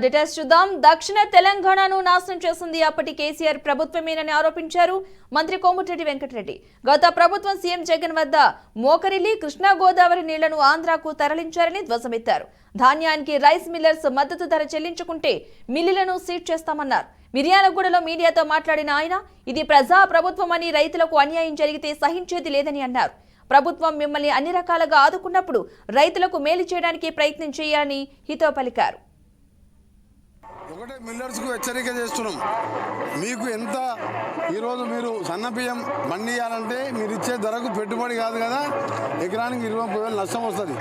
Details చూద్దాం. దక్షిణ తెలంగాణను నాశనం చేసింది అప్పటి కేసీఆర్ ప్రభుత్వమేనని ఆరోపించారు మంత్రి కోమటిరెడ్డి వెంకటరెడ్డి. గత ప్రభుత్వం సీఎం జగన్ వద్ద మోకరిల్లి కృష్ణా గోదావరి నీళ్లను ఆంధ్రాకు తరలించారని ధ్వజమెత్తారు. ధాన్యానికి రైస్ మిల్లర్స్ మద్దతు ధర చెల్లించుకుంటే మిల్లులను సీజ్ చేస్తామన్నారు. మిర్యాలగూడలో మీడియాతో మాట్లాడిన ఆయన, ఇది ప్రజా ప్రభుత్వమని, రైతులకు అన్యాయం జరిగితే సహించేది లేదని అన్నారు. ప్రభుత్వం మిమ్మల్ని అన్ని రకాలుగా ఆదుకున్నప్పుడు రైతులకు మేలు చేయడానికి ప్రయత్నం చేయాలని హితో పలికారు. ఒకటే మిల్లర్స్కు హెచ్చరిక చేస్తున్నాం. మీకు ఎంత ఈరోజు మీరు సన్న బియ్యం పండియాలంటే మీరు ఇచ్చే ధరకు పెట్టుబడి కాదు కదా, ఎకరానికి 20,000 నష్టం వస్తుంది.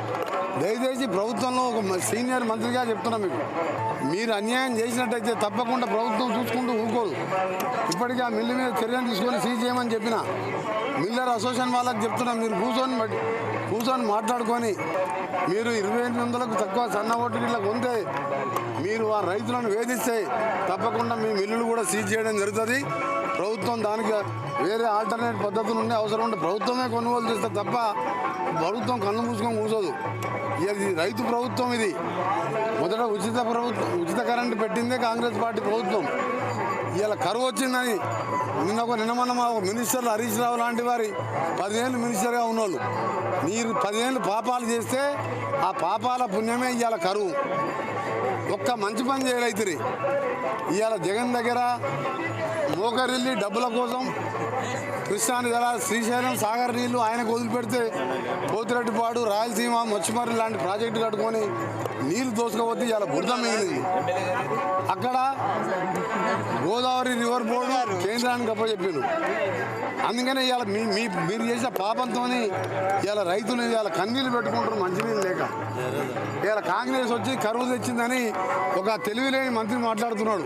దయచేసి ప్రభుత్వంలో ఒక సీనియర్ మంత్రిగా చెప్తున్నాం, మీరు అన్యాయం చేసినట్టయితే తప్పకుండా ప్రభుత్వం చూసుకుంటూ ఊరుకోదు. ఇప్పటికీ ఆ మిల్లు మీద చర్యలు తీసుకొని సీజ్ చేయమని చెప్పిన మిల్లర్ అసోసియేషన్ వాళ్ళకి చెప్తున్నాం, మీరు కూర్చొని మాట్లాడుకొని మీరు 2800కు తక్కువ సన్న ఓటుకి కొంటే మీరు ఆ రైతులను వేధిస్తే తప్పకుండా మీ మిల్లులు కూడా సీజ్ చేయడం జరుగుతుంది. ప్రభుత్వం దానికి వేరే ఆల్టర్నేట్ పద్ధతులు ఉండే అవసరం ఉంటే ప్రభుత్వమే కొనుగోలు చేస్తే తప్ప ప్రభుత్వం కళ్ళు మూసుకొని కూర్చోదు. ఇది రైతు ప్రభుత్వం. ఇది మొదట ఉచిత కరెంటు పెట్టిందే కాంగ్రెస్ పార్టీ ప్రభుత్వం. ఇవాళ కరువు వచ్చిందని నిన్న మొన్న మినిస్టర్లు హరీష్ రావు లాంటి వారి 10 ఏళ్ళు మినిస్టర్గా ఉన్నోళ్ళు, మీరు 10 ఏళ్ళు పాపాలు చేస్తే ఆ పాపాల పుణ్యమే ఇవాళ కరువు. ఒక్క మంచి పని చేయరైతురి. ఇవాళ జగన్ దగ్గర మోకరిల్లి డబ్బుల కోసం కృష్ణాని జల శ్రీశైలం సాగర్ నీళ్లు ఆయనకు వదిలిపెడితే పోతిరెడ్డిపాడు, రాయలసీమ, మొచ్చిమర్రి లాంటి ప్రాజెక్టు కట్టుకొని నీళ్లు దోసుకపోతే ఇవాళ బురద మిగిలింది. అక్కడ గోదావరి రివర్ బోర్డు కేంద్రానికి అప్పచెప్పాను. అందుకనే ఇవాళ మీరు చేసిన పాపంతో ఇవాళ రైతులు ఇవాళ కన్నీళ్ళు పెట్టుకుంటారు మంచినీళ్ళు లేక. ఇవాళ కాంగ్రెస్ వచ్చి కరువు తెచ్చిందని ఒక తెలివిలేని మంత్రి మాట్లాడుతున్నాడు.